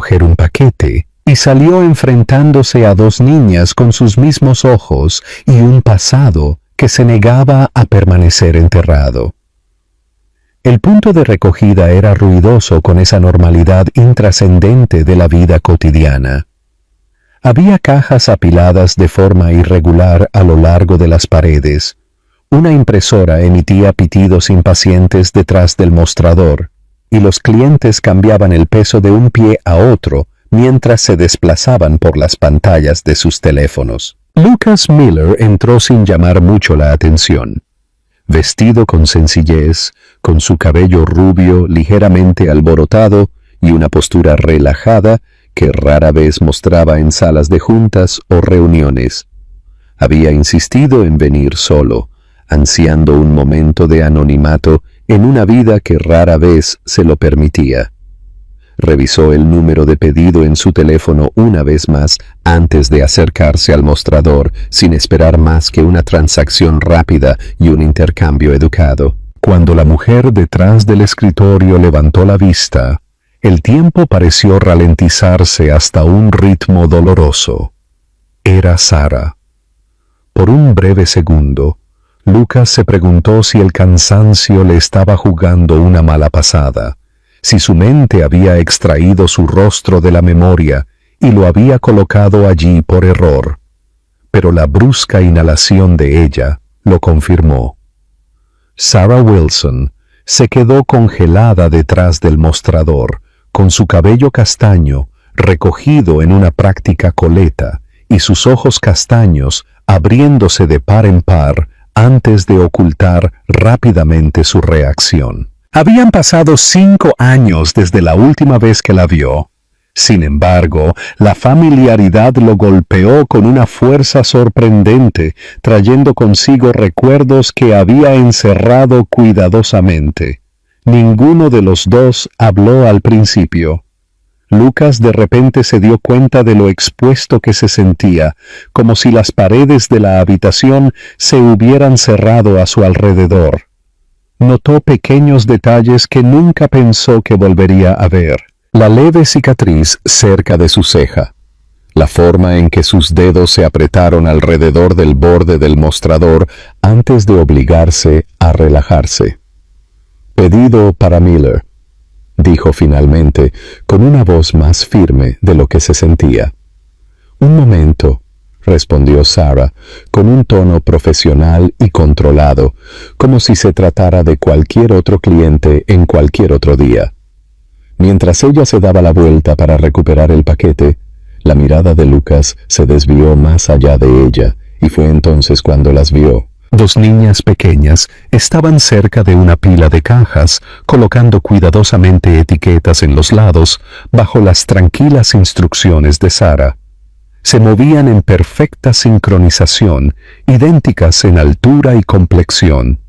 recoger un paquete y salió enfrentándose a dos niñas con sus mismos ojos y un pasado que se negaba a permanecer enterrado. El punto de recogida era ruidoso con esa normalidad intrascendente de la vida cotidiana. Había cajas apiladas de forma irregular a lo largo de las paredes. Una impresora emitía pitidos impacientes detrás del mostrador, y los clientes cambiaban el peso de un pie a otro mientras se desplazaban por las pantallas de sus teléfonos. Lucas Miller entró sin llamar mucho la atención. Vestido con sencillez, con su cabello rubio ligeramente alborotado y una postura relajada que rara vez mostraba en salas de juntas o reuniones. Había insistido en venir solo, ansiando un momento de anonimato en una vida que rara vez se lo permitía. Revisó el número de pedido en su teléfono una vez más antes de acercarse al mostrador, sin esperar más que una transacción rápida y un intercambio educado. Cuando la mujer detrás del escritorio levantó la vista, el tiempo pareció ralentizarse hasta un ritmo doloroso. Era Sara. Por un breve segundo, Lucas se preguntó si el cansancio le estaba jugando una mala pasada, si su mente había extraído su rostro de la memoria y lo había colocado allí por error. Pero la brusca inhalación de ella lo confirmó. Sarah Wilson se quedó congelada detrás del mostrador, con su cabello castaño recogido en una práctica coleta y sus ojos castaños abriéndose de par en par antes de ocultar rápidamente su reacción. Habían pasado 5 años desde la última vez que la vio. Sin embargo, la familiaridad lo golpeó con una fuerza sorprendente, trayendo consigo recuerdos que había encerrado cuidadosamente. Ninguno de los dos habló al principio. Lucas de repente se dio cuenta de lo expuesto que se sentía, como si las paredes de la habitación se hubieran cerrado a su alrededor. Notó pequeños detalles que nunca pensó que volvería a ver. La leve cicatriz cerca de su ceja, la forma en que sus dedos se apretaron alrededor del borde del mostrador antes de obligarse a relajarse. «Pedido para Miller», dijo finalmente, con una voz más firme de lo que se sentía. «Un momento», respondió Sarah, con un tono profesional y controlado, como si se tratara de cualquier otro cliente en cualquier otro día. Mientras ella se daba la vuelta para recuperar el paquete, la mirada de Lucas se desvió más allá de ella, y fue entonces cuando las vio. Dos niñas pequeñas estaban cerca de una pila de cajas, colocando cuidadosamente etiquetas en los lados, bajo las tranquilas instrucciones de Sarah. Se movían en perfecta sincronización, idénticas en altura y complexión.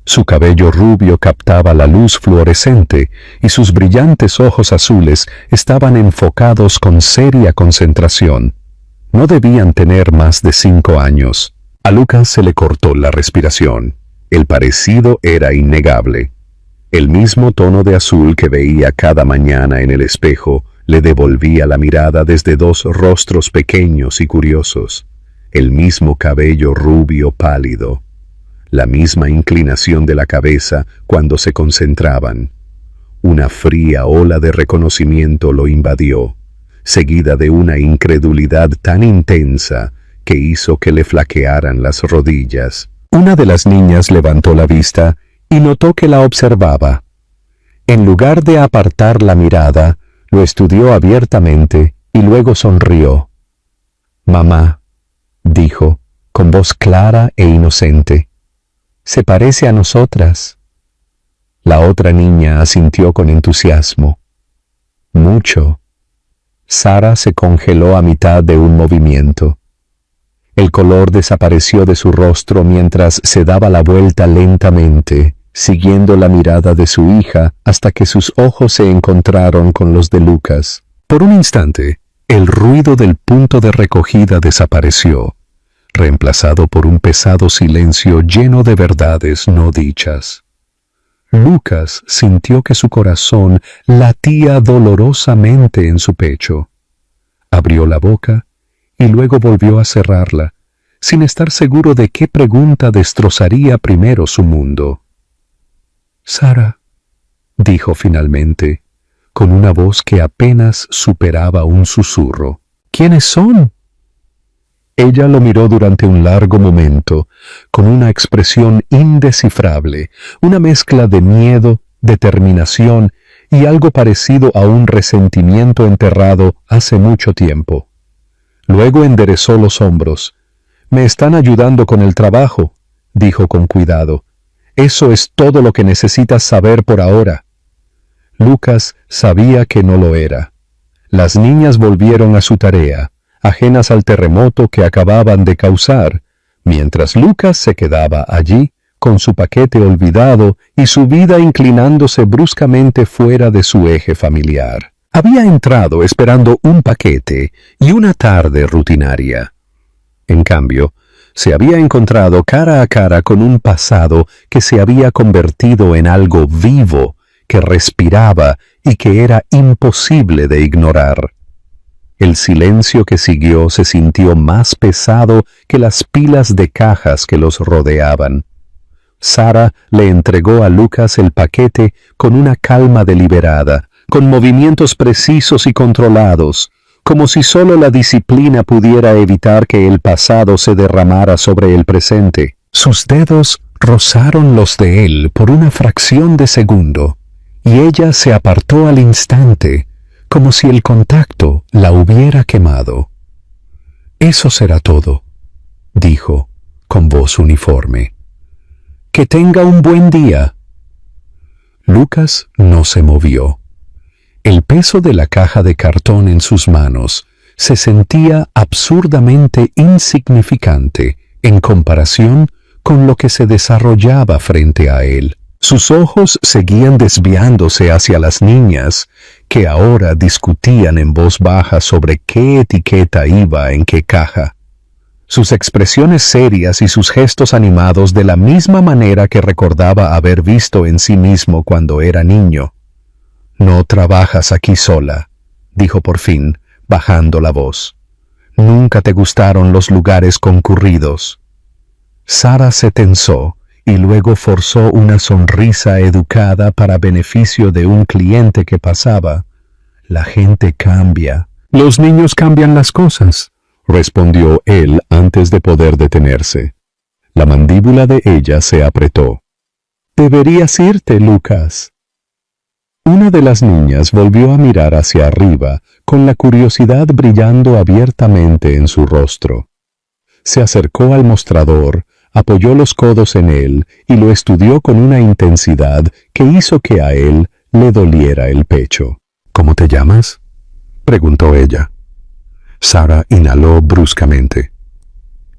Su cabello rubio captaba la luz fluorescente y sus brillantes ojos azules estaban enfocados con seria concentración. No debían tener más de 5 años. A Lucas se le cortó la respiración. El parecido era innegable. El mismo tono de azul que veía cada mañana en el espejo le devolvía la mirada desde dos rostros pequeños y curiosos. El mismo cabello rubio pálido. La misma inclinación de la cabeza cuando se concentraban. Una fría ola de reconocimiento lo invadió, seguida de una incredulidad tan intensa que hizo que le flaquearan las rodillas. Una de las niñas levantó la vista y notó que la observaba. En lugar de apartar la mirada, lo estudió abiertamente y luego sonrió. «Mamá», dijo, con voz clara e inocente. «Se parece a nosotras». La otra niña asintió con entusiasmo. «Mucho». Sara se congeló a mitad de un movimiento. El color desapareció de su rostro mientras se daba la vuelta lentamente, siguiendo la mirada de su hija hasta que sus ojos se encontraron con los de Lucas. Por un instante, el ruido del punto de recogida desapareció, reemplazado por un pesado silencio lleno de verdades no dichas. Lucas sintió que su corazón latía dolorosamente en su pecho. Abrió la boca y luego volvió a cerrarla, sin estar seguro de qué pregunta destrozaría primero su mundo. «Sara», dijo finalmente, con una voz que apenas superaba un susurro. «¿Quiénes son?» Ella lo miró durante un largo momento, con una expresión indescifrable, una mezcla de miedo, determinación y algo parecido a un resentimiento enterrado hace mucho tiempo. Luego enderezó los hombros. «Me están ayudando con el trabajo», dijo con cuidado. «Eso es todo lo que necesitas saber por ahora». Lucas sabía que no lo era. Las niñas volvieron a su tarea, ajenas al terremoto que acababan de causar, mientras Lucas se quedaba allí, con su paquete olvidado y su vida inclinándose bruscamente fuera de su eje familiar. Había entrado esperando un paquete y una tarde rutinaria. En cambio, se había encontrado cara a cara con un pasado que se había convertido en algo vivo, que respiraba y que era imposible de ignorar. El silencio que siguió se sintió más pesado que las pilas de cajas que los rodeaban. Sara le entregó a Lucas el paquete con una calma deliberada, con movimientos precisos y controlados, como si solo la disciplina pudiera evitar que el pasado se derramara sobre el presente. Sus dedos rozaron los de él por una fracción de segundo, y ella se apartó al instante, como si el contacto la hubiera quemado. «Eso será todo», dijo, con voz uniforme. «Que tenga un buen día». Lucas no se movió. El peso de la caja de cartón en sus manos se sentía absurdamente insignificante en comparación con lo que se desarrollaba frente a él. Sus ojos seguían desviándose hacia las niñas, que ahora discutían en voz baja sobre qué etiqueta iba en qué caja. Sus expresiones serias y sus gestos animados de la misma manera que recordaba haber visto en sí mismo cuando era niño. «No trabajas aquí sola», dijo por fin, bajando la voz. «Nunca te gustaron los lugares concurridos». Sara se tensó y luego forzó una sonrisa educada para beneficio de un cliente que pasaba. «La gente cambia». «Los niños cambian las cosas», respondió él antes de poder detenerse. La mandíbula de ella se apretó. «Deberías irte, Lucas». Una de las niñas volvió a mirar hacia arriba, con la curiosidad brillando abiertamente en su rostro. Se acercó al mostrador, apoyó los codos en él y lo estudió con una intensidad que hizo que a él le doliera el pecho. «¿Cómo te llamas?», preguntó ella. Sara inhaló bruscamente.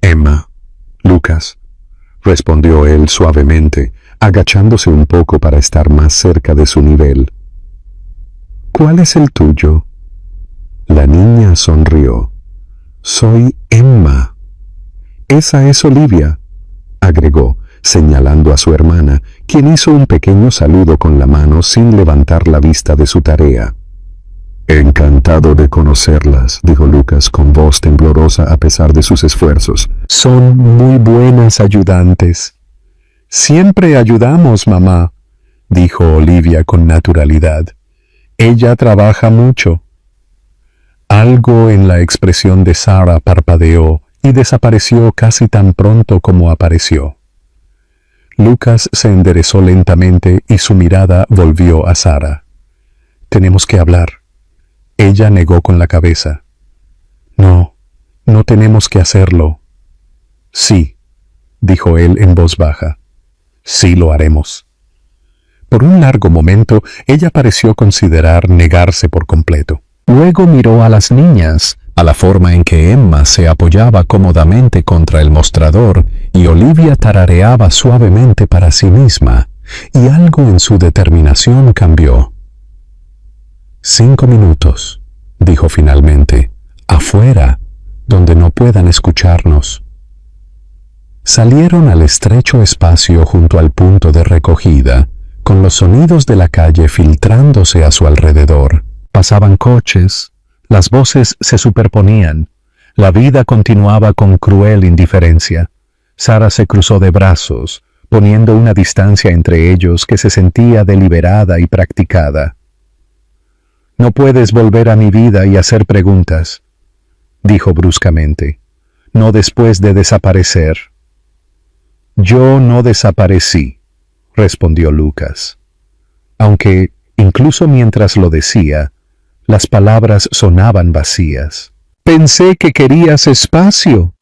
«Emma, Lucas», respondió él suavemente, agachándose un poco para estar más cerca de su nivel. «¿Cuál es el tuyo?». La niña sonrió. «Soy Emma». «Esa es Olivia», agregó, señalando a su hermana, quien hizo un pequeño saludo con la mano sin levantar la vista de su tarea. «Encantado de conocerlas», dijo Lucas con voz temblorosa a pesar de sus esfuerzos. «Son muy buenas ayudantes». «Siempre ayudamos, mamá», dijo Olivia con naturalidad. «Ella trabaja mucho». Algo en la expresión de Sara parpadeó y desapareció casi tan pronto como apareció. Lucas se enderezó lentamente y su mirada volvió a Sara. «Tenemos que hablar». Ella negó con la cabeza. «No, no tenemos que hacerlo». «Sí», dijo él en voz baja. «Sí lo haremos». Por un largo momento, ella pareció considerar negarse por completo. Luego miró a las niñas, a la forma en que Emma se apoyaba cómodamente contra el mostrador y Olivia tarareaba suavemente para sí misma, y algo en su determinación cambió. «5 minutos», dijo finalmente, «afuera, donde no puedan escucharnos». Salieron al estrecho espacio junto al punto de recogida, con los sonidos de la calle filtrándose a su alrededor. Pasaban coches, las voces se superponían, la vida continuaba con cruel indiferencia. Sara se cruzó de brazos, poniendo una distancia entre ellos que se sentía deliberada y practicada. «No puedes volver a mi vida y hacer preguntas», dijo bruscamente. «No después de desaparecer». «Yo no desaparecí», respondió Lucas. Aunque, incluso mientras lo decía, las palabras sonaban vacías. «Pensé que querías espacio».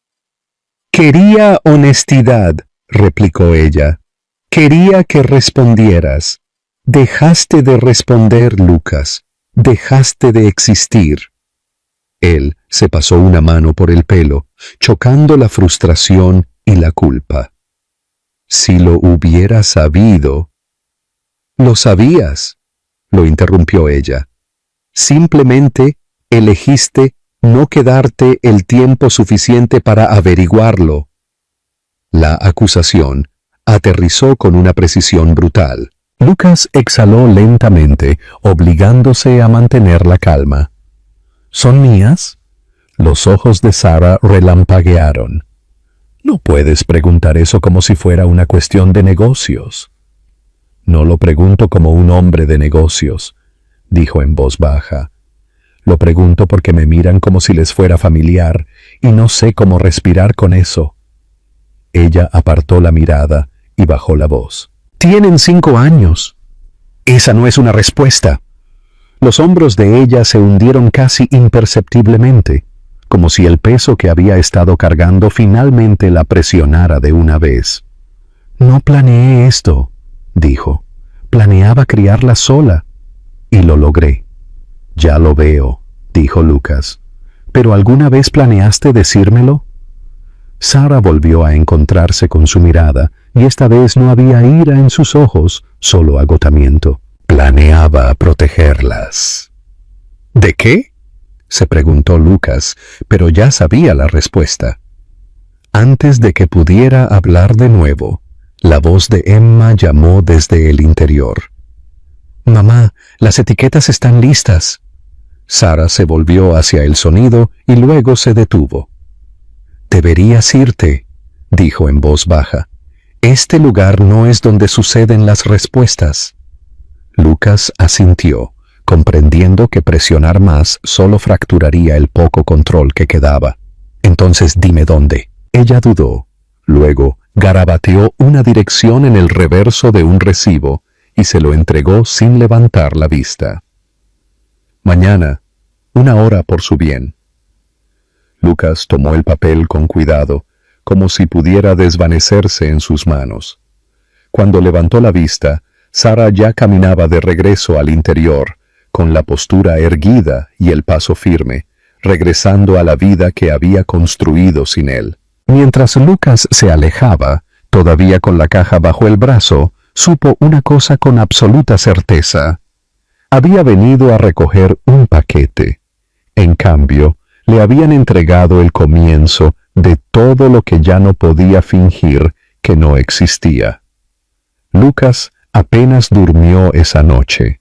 «Quería honestidad», replicó ella. «Quería que respondieras. Dejaste de responder, Lucas. Dejaste de existir». Él se pasó una mano por el pelo, chocando la frustración y la culpa. «Si lo hubiera sabido». «Lo sabías», lo interrumpió ella. «Simplemente elegiste no quedarte el tiempo suficiente para averiguarlo». La acusación aterrizó con una precisión brutal. Lucas exhaló lentamente, obligándose a mantener la calma. «¿Son mías?» Los ojos de Sara relampaguearon. «No puedes preguntar eso como si fuera una cuestión de negocios». «No lo pregunto como un hombre de negocios», dijo en voz baja. «Lo pregunto porque me miran como si les fuera familiar y no sé cómo respirar con eso». Ella apartó la mirada y bajó la voz. «Tienen 5 años». «Esa no es una respuesta». Los hombros de ella se hundieron casi imperceptiblemente, como si el peso que había estado cargando finalmente la presionara de una vez. «No planeé esto», dijo. «Planeaba criarla sola. Y lo logré». «Ya lo veo», dijo Lucas. «¿Pero alguna vez planeaste decírmelo?» Sara volvió a encontrarse con su mirada, y esta vez no había ira en sus ojos, solo agotamiento. «Planeaba protegerlas». «¿De qué?», se preguntó Lucas, pero ya sabía la respuesta. Antes de que pudiera hablar de nuevo, la voz de Emma llamó desde el interior. «Mamá, las etiquetas están listas». Sara se volvió hacia el sonido y luego se detuvo. «Deberías irte», dijo en voz baja. «Este lugar no es donde suceden las respuestas». Lucas asintió, comprendiendo que presionar más solo fracturaría el poco control que quedaba. «Entonces dime dónde». Ella dudó. Luego garabateó una dirección en el reverso de un recibo y se lo entregó sin levantar la vista. «Mañana, 1 hora por su bien». Lucas tomó el papel con cuidado, como si pudiera desvanecerse en sus manos. Cuando levantó la vista, Sara ya caminaba de regreso al interior, con la postura erguida y el paso firme, regresando a la vida que había construido sin él. Mientras Lucas se alejaba, todavía con la caja bajo el brazo, supo una cosa con absoluta certeza. Había venido a recoger un paquete. En cambio, le habían entregado el comienzo de todo lo que ya no podía fingir que no existía. Lucas apenas durmió esa noche.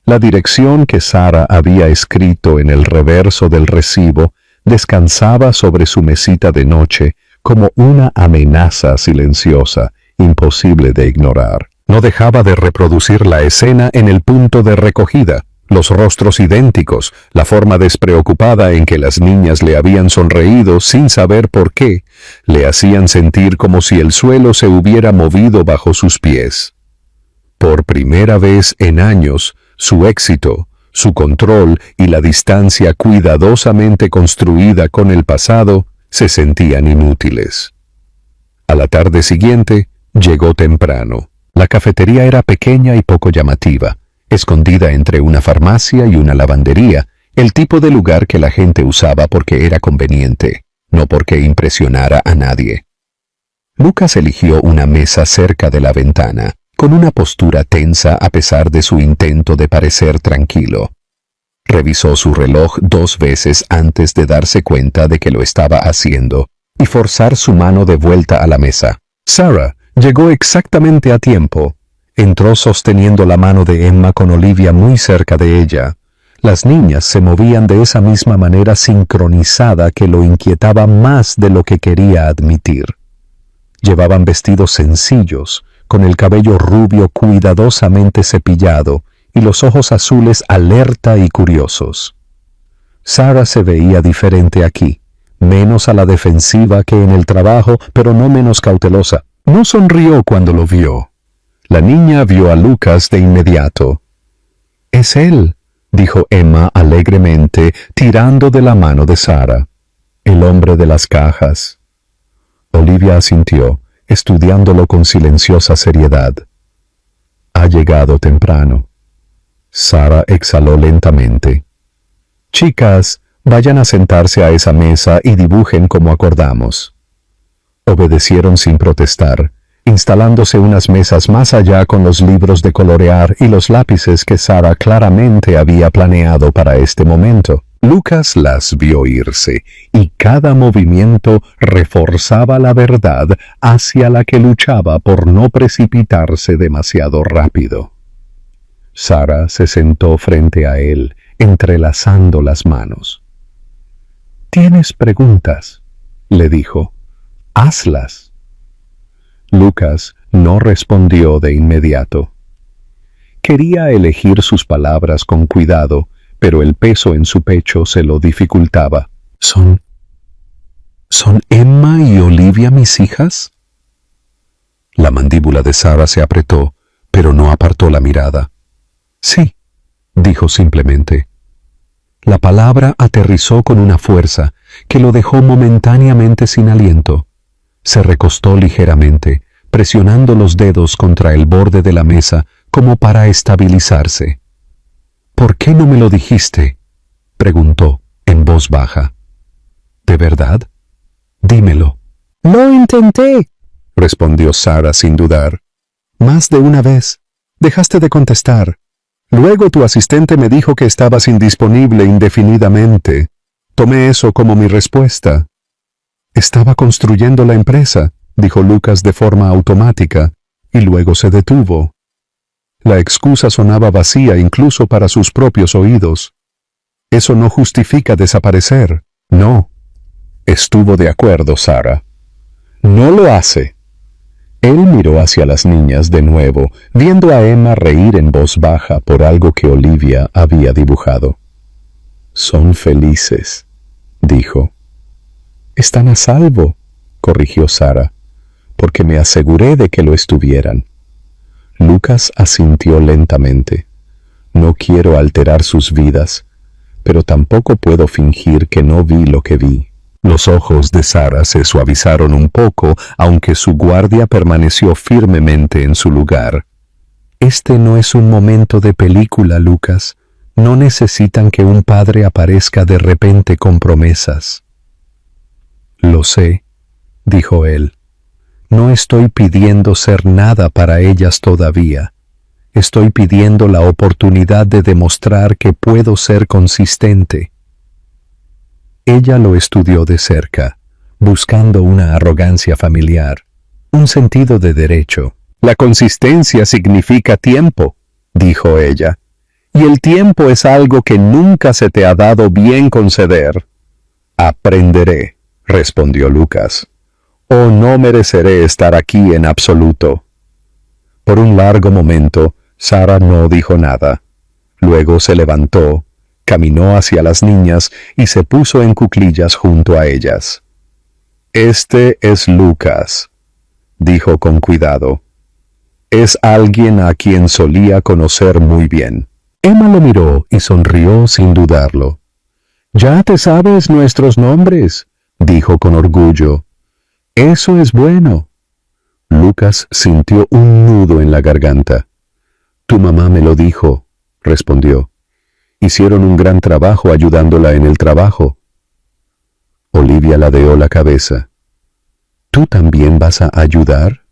La dirección que Sara había escrito en el reverso del recibo descansaba sobre su mesita de noche como una amenaza silenciosa, imposible de ignorar. No dejaba de reproducir la escena en el punto de recogida. Los rostros idénticos, la forma despreocupada en que las niñas le habían sonreído sin saber por qué, le hacían sentir como si el suelo se hubiera movido bajo sus pies. Por primera vez en años, su éxito, su control y la distancia cuidadosamente construida con el pasado se sentían inútiles. A la tarde siguiente, llegó temprano. La cafetería era pequeña y poco llamativa, escondida entre una farmacia y una lavandería, el tipo de lugar que la gente usaba porque era conveniente, no porque impresionara a nadie. Lucas eligió una mesa cerca de la ventana, con una postura tensa a pesar de su intento de parecer tranquilo. Revisó su reloj 2 veces antes de darse cuenta de que lo estaba haciendo y forzar su mano de vuelta a la mesa. Sara llegó exactamente a tiempo. Entró sosteniendo la mano de Emma con Olivia muy cerca de ella. Las niñas se movían de esa misma manera sincronizada que lo inquietaba más de lo que quería admitir. Llevaban vestidos sencillos, con el cabello rubio cuidadosamente cepillado y los ojos azules alerta y curiosos. Sarah se veía diferente aquí, menos a la defensiva que en el trabajo, pero no menos cautelosa. No sonrió cuando lo vio. La niña vio a Lucas de inmediato. «Es él», dijo Emma alegremente, tirando de la mano de Sarah. «El hombre de las cajas». Olivia asintió, estudiándolo con silenciosa seriedad. «Ha llegado temprano». Sarah exhaló lentamente. «Chicas, vayan a sentarse a esa mesa y dibujen como acordamos». Obedecieron sin protestar, instalándose unas mesas más allá con los libros de colorear y los lápices que Sarah claramente había planeado para este momento. Lucas las vio irse, y cada movimiento reforzaba la verdad hacia la que luchaba por no precipitarse demasiado rápido. Sarah se sentó frente a él, entrelazando las manos. «¿Tienes preguntas?», le dijo. «Hazlas». Lucas no respondió de inmediato. Quería elegir sus palabras con cuidado, pero el peso en su pecho se lo dificultaba. ¿Son Emma y Olivia mis hijas?» La mandíbula de Sarah se apretó, pero no apartó la mirada. «Sí», dijo simplemente. La palabra aterrizó con una fuerza que lo dejó momentáneamente sin aliento. Se recostó ligeramente, presionando los dedos contra el borde de la mesa como para estabilizarse. «¿Por qué no me lo dijiste?», preguntó en voz baja. «¿De verdad? Dímelo». «Lo intenté», respondió Sarah sin dudar. «Más de una vez. Dejaste de contestar. Luego tu asistente me dijo que estabas indisponible indefinidamente. Tomé eso como mi respuesta». «Estaba construyendo la empresa», dijo Lucas de forma automática, y luego se detuvo. La excusa sonaba vacía incluso para sus propios oídos. «Eso no justifica desaparecer». «No». Estuvo de acuerdo Sarah. «No lo hace». Él miró hacia las niñas de nuevo, viendo a Emma reír en voz baja por algo que Olivia había dibujado. «Son felices», dijo. «Están a salvo», corrigió Sarah, «porque me aseguré de que lo estuvieran». Lucas asintió lentamente. «No quiero alterar sus vidas, pero tampoco puedo fingir que no vi lo que vi». Los ojos de Sarah se suavizaron un poco, aunque su guardia permaneció firmemente en su lugar. «Este no es un momento de película, Lucas. No necesitan que un padre aparezca de repente con promesas». «Lo sé», dijo él. «No estoy pidiendo ser nada para ellas todavía. Estoy pidiendo la oportunidad de demostrar que puedo ser consistente». Ella lo estudió de cerca, buscando una arrogancia familiar, un sentido de derecho. «La consistencia significa tiempo», dijo ella, «y el tiempo es algo que nunca se te ha dado bien conceder». «Aprenderé», respondió Lucas, «o no mereceré estar aquí en absoluto». Por un largo momento, Sarah no dijo nada. Luego se levantó, caminó hacia las niñas y se puso en cuclillas junto a ellas. «Este es Lucas», dijo con cuidado. «Es alguien a quien solía conocer muy bien». Emma lo miró y sonrió sin dudarlo. «Ya te sabes nuestros nombres», dijo con orgullo. «Eso es bueno». Lucas sintió un nudo en la garganta. «Tu mamá me lo dijo», respondió. «Hicieron un gran trabajo ayudándola en el trabajo». Olivia ladeó la cabeza. «¿Tú también vas a ayudar?»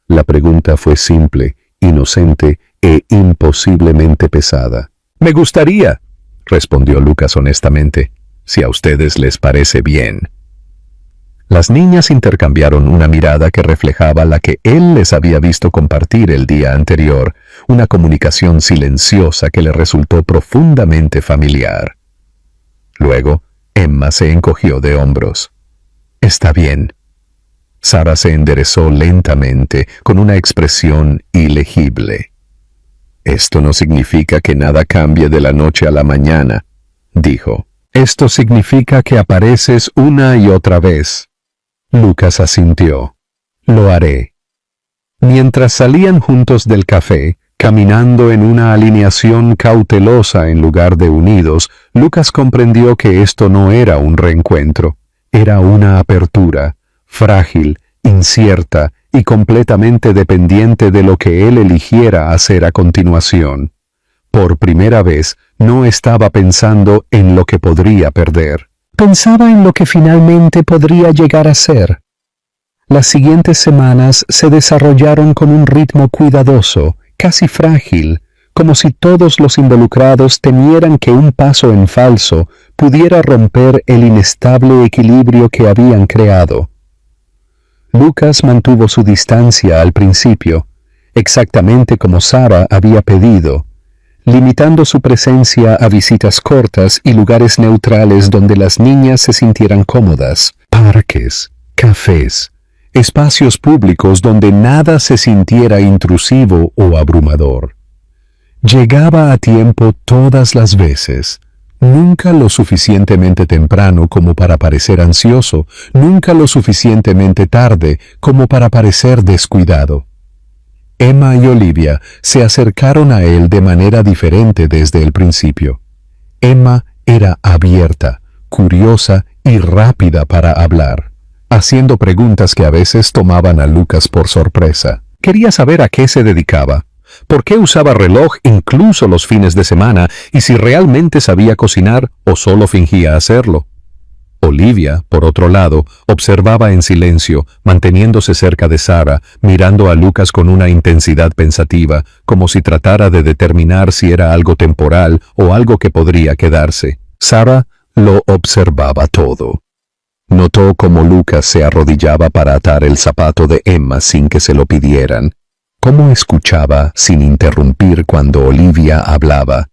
La pregunta fue simple, inocente e imposiblemente pesada. «Me gustaría», respondió Lucas honestamente, «si a ustedes les parece bien». Las niñas intercambiaron una mirada que reflejaba la que él les había visto compartir el día anterior, una comunicación silenciosa que le resultó profundamente familiar. Luego, Emma se encogió de hombros. «Está bien». Sara se enderezó lentamente, con una expresión ilegible. «Esto no significa que nada cambie de la noche a la mañana», dijo. «Esto significa que apareces una y otra vez». Lucas asintió. «Lo haré». Mientras salían juntos del café, caminando en una alineación cautelosa en lugar de unidos, Lucas comprendió que esto no era un reencuentro, era una apertura, frágil, incierta y completamente dependiente de lo que él eligiera hacer a continuación. Por primera vez, no estaba pensando en lo que podría perder. Pensaba en lo que finalmente podría llegar a ser. Las siguientes semanas se desarrollaron con un ritmo cuidadoso, casi frágil, como si todos los involucrados temieran que un paso en falso pudiera romper el inestable equilibrio que habían creado. Lucas mantuvo su distancia al principio, exactamente como Sara había pedido, limitando su presencia a visitas cortas y lugares neutrales donde las niñas se sintieran cómodas, parques, cafés, espacios públicos donde nada se sintiera intrusivo o abrumador. Llegaba a tiempo todas las veces, nunca lo suficientemente temprano como para parecer ansioso, nunca lo suficientemente tarde como para parecer descuidado. Emma y Olivia se acercaron a él de manera diferente desde el principio. Emma era abierta, curiosa y rápida para hablar, haciendo preguntas que a veces tomaban a Lucas por sorpresa. Quería saber a qué se dedicaba, por qué usaba reloj incluso los fines de semana y si realmente sabía cocinar o solo fingía hacerlo. Olivia, por otro lado, observaba en silencio, manteniéndose cerca de Sara, mirando a Lucas con una intensidad pensativa, como si tratara de determinar si era algo temporal o algo que podría quedarse. Sara lo observaba todo. Notó cómo Lucas se arrodillaba para atar el zapato de Emma sin que se lo pidieran, cómo escuchaba sin interrumpir cuando Olivia hablaba,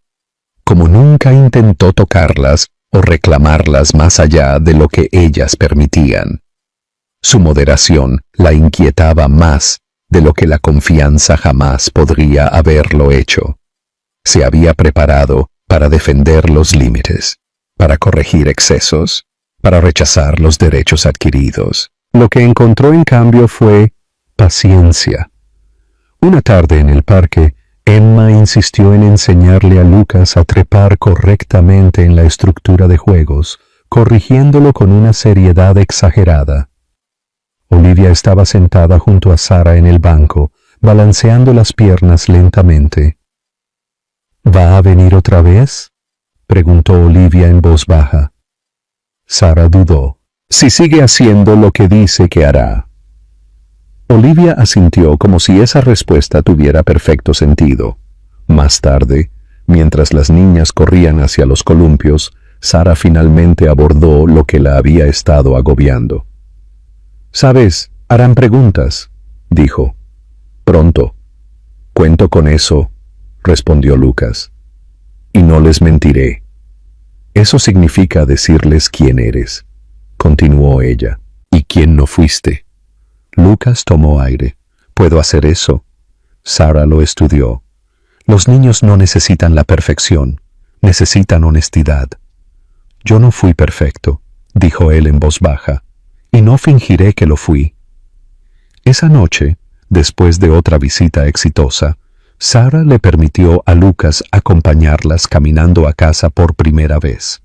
cómo nunca intentó tocarlas o reclamarlas más allá de lo que ellas permitían. Su moderación la inquietaba más de lo que la confianza jamás podría haberlo hecho. Se había preparado para defender los límites, para corregir excesos, para rechazar los derechos adquiridos. Lo que encontró en cambio fue paciencia. Una tarde en el parque, Emma insistió en enseñarle a Lucas a trepar correctamente en la estructura de juegos, corrigiéndolo con una seriedad exagerada. Olivia estaba sentada junto a Sara en el banco, balanceando las piernas lentamente. «¿Va a venir otra vez?», preguntó Olivia en voz baja. Sara dudó. «Si sigue haciendo lo que dice que hará». Olivia asintió como si esa respuesta tuviera perfecto sentido. Más tarde, mientras las niñas corrían hacia los columpios, Sara finalmente abordó lo que la había estado agobiando. «Sabes, harán preguntas», dijo. «Pronto». «Cuento con eso», respondió Lucas. «Y no les mentiré». «Eso significa decirles quién eres», continuó ella, «y quién no fuiste». Lucas tomó aire. «¿Puedo hacer eso?» Sara lo estudió. «Los niños no necesitan la perfección, necesitan honestidad». «Yo no fui perfecto», dijo él en voz baja, «y no fingiré que lo fui». Esa noche, después de otra visita exitosa, Sara le permitió a Lucas acompañarlas caminando a casa por primera vez.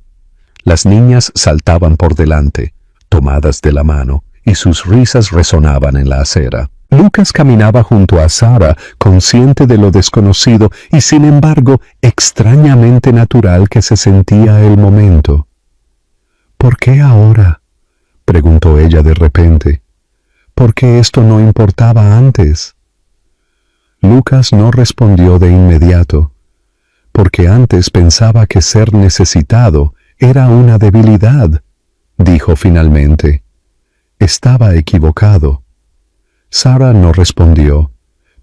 Las niñas saltaban por delante, tomadas de la mano, y sus risas resonaban en la acera. Lucas caminaba junto a Sara, consciente de lo desconocido y sin embargo extrañamente natural que se sentía el momento. «¿Por qué ahora?», preguntó ella de repente. «¿Por qué esto no importaba antes?». Lucas no respondió de inmediato, porque antes pensaba que ser necesitado era una debilidad, dijo finalmente. estaba equivocado. Sara no respondió,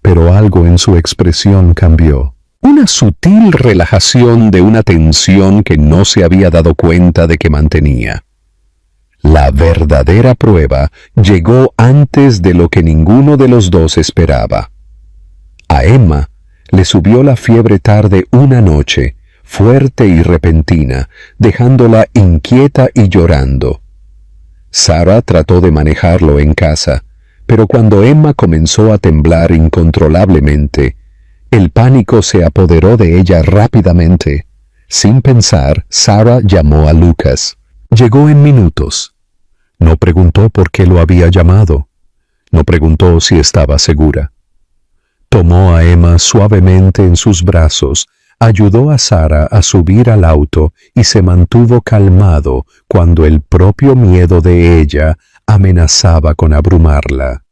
pero algo en su expresión cambió. Una sutil relajación de una tensión que no se había dado cuenta de que mantenía. La verdadera prueba llegó antes de lo que ninguno de los dos esperaba. A Emma le subió la fiebre tarde una noche, fuerte y repentina, dejándola inquieta y llorando. Sara trató de manejarlo en casa, pero cuando Emma comenzó a temblar incontrolablemente, el pánico se apoderó de ella rápidamente. Sin pensar, Sara llamó a Lucas. Llegó en minutos. No preguntó por qué lo había llamado. No preguntó si estaba segura. Tomó a Emma suavemente en sus brazos, ayudó a Sara a subir al auto y se mantuvo calmado cuando el propio miedo de ella amenazaba con abrumarla.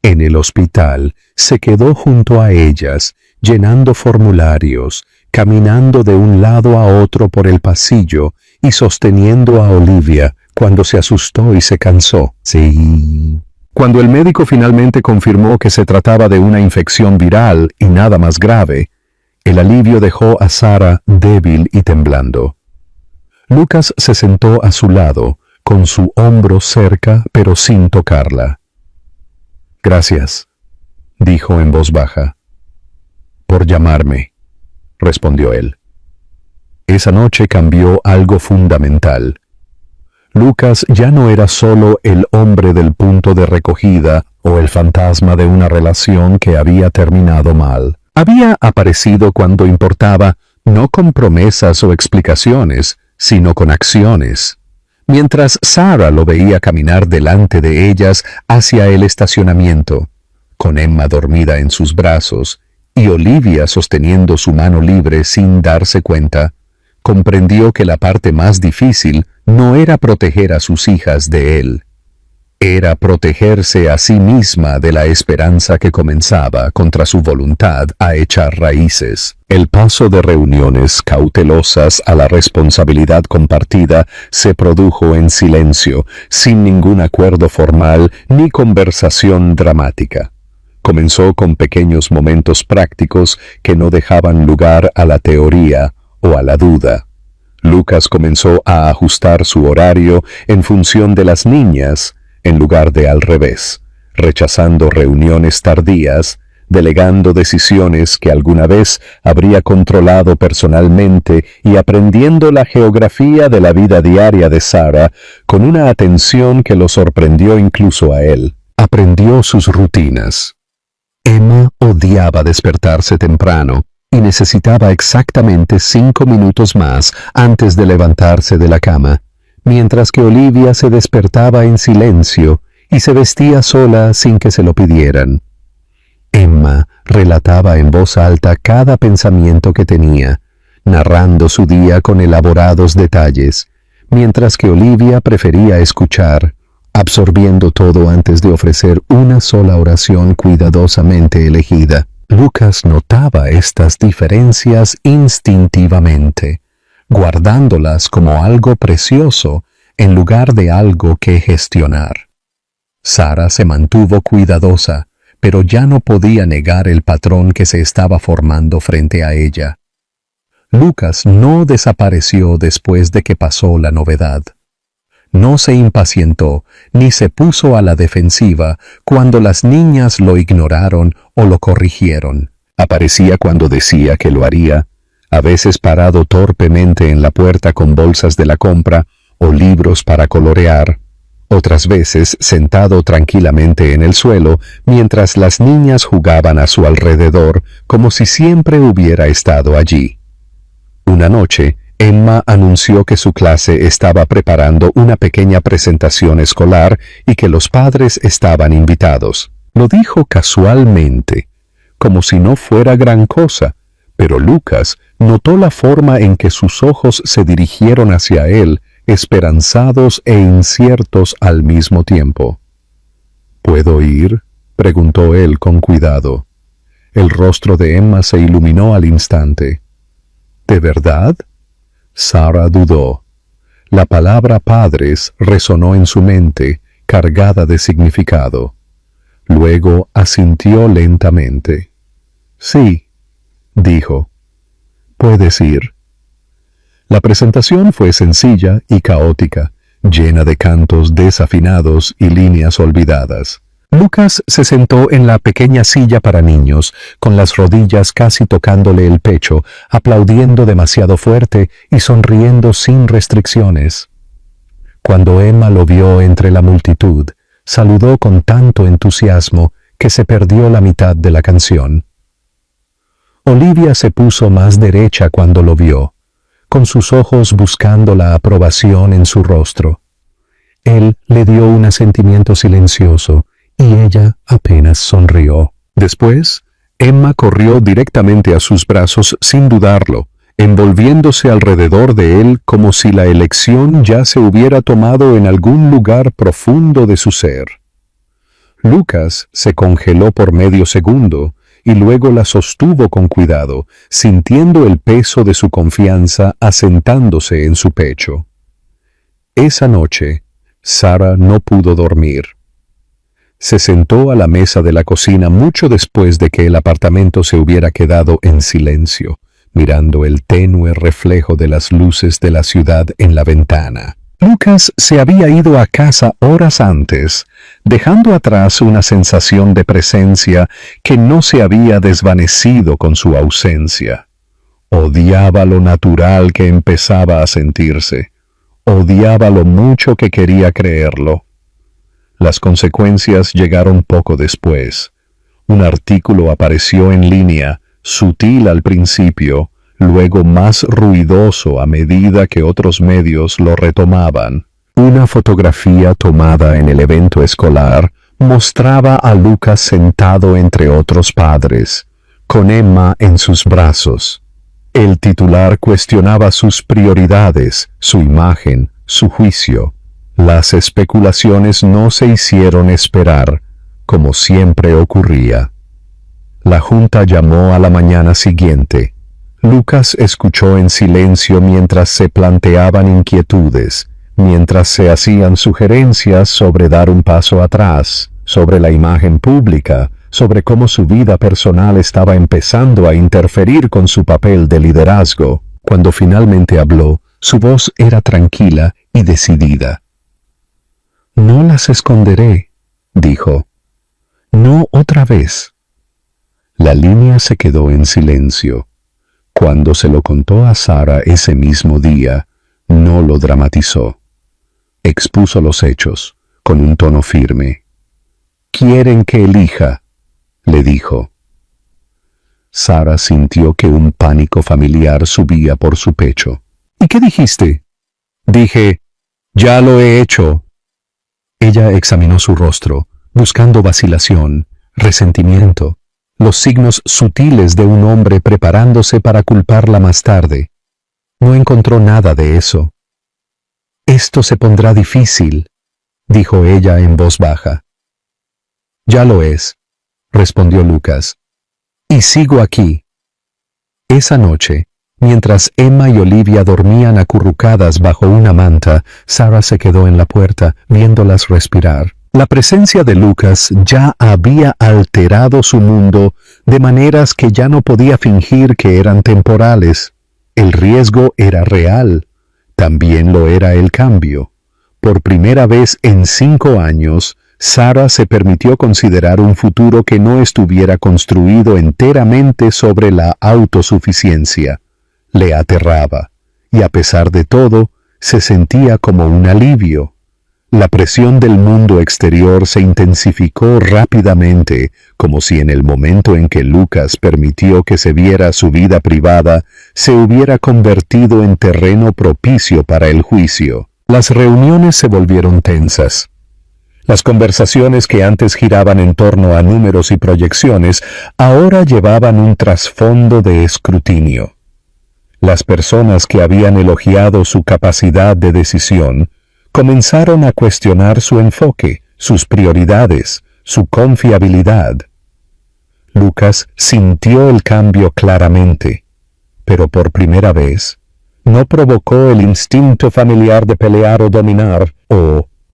En el hospital se quedó junto a ellas, llenando formularios, caminando de un lado a otro por el pasillo y sosteniendo a Olivia cuando se asustó y se cansó. Sí. Cuando el médico finalmente confirmó que se trataba de una infección viral y nada más grave, el alivio dejó a Sara débil y temblando. Lucas se sentó a su lado, con su hombro cerca pero sin tocarla. «Gracias», dijo en voz baja. «Por llamarme», respondió él. Esa noche cambió algo fundamental. Lucas ya no era solo el hombre del punto de recogida o el fantasma de una relación que había terminado mal. Había aparecido cuando importaba, no con promesas o explicaciones, sino con acciones. Mientras Sara lo veía caminar delante de ellas hacia el estacionamiento, con Emma dormida en sus brazos y Olivia sosteniendo su mano libre sin darse cuenta, comprendió que la parte más difícil no era proteger a sus hijas de él. Era protegerse a sí misma de la esperanza que comenzaba, contra su voluntad, a echar raíces. El paso de reuniones cautelosas a la responsabilidad compartida se produjo en silencio, sin ningún acuerdo formal ni conversación dramática. Comenzó con pequeños momentos prácticos que no dejaban lugar a la teoría o a la duda. Lucas comenzó a ajustar su horario en función de las niñas, en lugar de al revés, rechazando reuniones tardías, delegando decisiones que alguna vez habría controlado personalmente y aprendiendo la geografía de la vida diaria de Sara con una atención que lo sorprendió incluso a él. Aprendió sus rutinas. Emma odiaba despertarse temprano y necesitaba exactamente 5 minutos más antes de levantarse de la cama, mientras que Olivia se despertaba en silencio y se vestía sola sin que se lo pidieran. Emma relataba en voz alta cada pensamiento que tenía, narrando su día con elaborados detalles, mientras que Olivia prefería escuchar, absorbiendo todo antes de ofrecer una sola oración cuidadosamente elegida. Lucas notaba estas diferencias instintivamente, guardándolas como algo precioso en lugar de algo que gestionar. Sara se mantuvo cuidadosa, pero ya no podía negar el patrón que se estaba formando frente a ella. Lucas no desapareció después de que pasó la novedad. No se impacientó ni se puso a la defensiva cuando las niñas lo ignoraron o lo corrigieron. Aparecía cuando decía que lo haría, a veces parado torpemente en la puerta con bolsas de la compra o libros para colorear, otras veces sentado tranquilamente en el suelo mientras las niñas jugaban a su alrededor como si siempre hubiera estado allí. Una noche, Emma anunció que su clase estaba preparando una pequeña presentación escolar y que los padres estaban invitados. Lo dijo casualmente, como si no fuera gran cosa, pero Lucas notó la forma en que sus ojos se dirigieron hacia él, esperanzados e inciertos al mismo tiempo. ¿Puedo ir?, preguntó él con cuidado. El rostro de Emma se iluminó al instante. ¿De verdad? Sara dudó. La palabra padres resonó en su mente, cargada de significado. Luego asintió lentamente. Sí, dijo. Puedes ir. La presentación fue sencilla y caótica, llena de cantos desafinados y líneas olvidadas. Lucas se sentó en la pequeña silla para niños, con las rodillas casi tocándole el pecho, aplaudiendo demasiado fuerte y sonriendo sin restricciones. Cuando Emma lo vio entre la multitud, saludó con tanto entusiasmo que se perdió la mitad de la canción. Olivia se puso más derecha cuando lo vio, con sus ojos buscando la aprobación en su rostro. Él le dio un asentimiento silencioso, y ella apenas sonrió. Después, Emma corrió directamente a sus brazos sin dudarlo, envolviéndose alrededor de él como si la elección ya se hubiera tomado en algún lugar profundo de su ser. Lucas se congeló por medio segundo y luego la sostuvo con cuidado, sintiendo el peso de su confianza asentándose en su pecho. Esa noche, Sara no pudo dormir. Se sentó a la mesa de la cocina mucho después de que el apartamento se hubiera quedado en silencio, mirando el tenue reflejo de las luces de la ciudad en la ventana. Lucas se había ido a casa horas antes, dejando atrás una sensación de presencia que no se había desvanecido con su ausencia. Odiaba lo natural que empezaba a sentirse. Odiaba lo mucho que quería creerlo. Las consecuencias llegaron poco después. Un artículo apareció en línea, sutil al principio, luego más ruidoso a medida que otros medios lo retomaban. Una fotografía tomada en el evento escolar mostraba a Lucas sentado entre otros padres, con Emma en sus brazos. El titular cuestionaba sus prioridades, su imagen, su juicio. Las especulaciones no se hicieron esperar, como siempre ocurría. La junta llamó a la mañana siguiente. Lucas escuchó en silencio mientras se planteaban inquietudes, mientras se hacían sugerencias sobre dar un paso atrás, sobre la imagen pública, sobre cómo su vida personal estaba empezando a interferir con su papel de liderazgo. Cuando finalmente habló, su voz era tranquila y decidida. «No las esconderé», dijo. «No otra vez». La línea se quedó en silencio. Cuando se lo contó a Sara ese mismo día, no lo dramatizó. Expuso los hechos, con un tono firme. «Quieren que elija», le dijo. Sara sintió que un pánico familiar subía por su pecho. «¿Y qué dijiste?» «Dije, ya lo he hecho». Ella examinó su rostro, buscando vacilación, resentimiento, los signos sutiles de un hombre preparándose para culparla más tarde. No encontró nada de eso. «Esto se pondrá difícil», dijo ella en voz baja. «Ya lo es», respondió Lucas. «Y sigo aquí». Esa noche, mientras Emma y Olivia dormían acurrucadas bajo una manta, Sara se quedó en la puerta, viéndolas respirar. La presencia de Lucas ya había alterado su mundo de maneras que ya no podía fingir que eran temporales. El riesgo era real. También lo era el cambio. Por primera vez en 5 años, Sara se permitió considerar un futuro que no estuviera construido enteramente sobre la autosuficiencia. Le aterraba, y a pesar de todo, se sentía como un alivio. La presión del mundo exterior se intensificó rápidamente, como si en el momento en que Lucas permitió que se viera su vida privada, se hubiera convertido en terreno propicio para el juicio. Las reuniones se volvieron tensas. Las conversaciones que antes giraban en torno a números y proyecciones, ahora llevaban un trasfondo de escrutinio. Las personas que habían elogiado su capacidad de decisión, comenzaron a cuestionar su enfoque, sus prioridades, su confiabilidad. Lucas sintió el cambio claramente, pero por primera vez, no provocó el instinto familiar de pelear o dominar,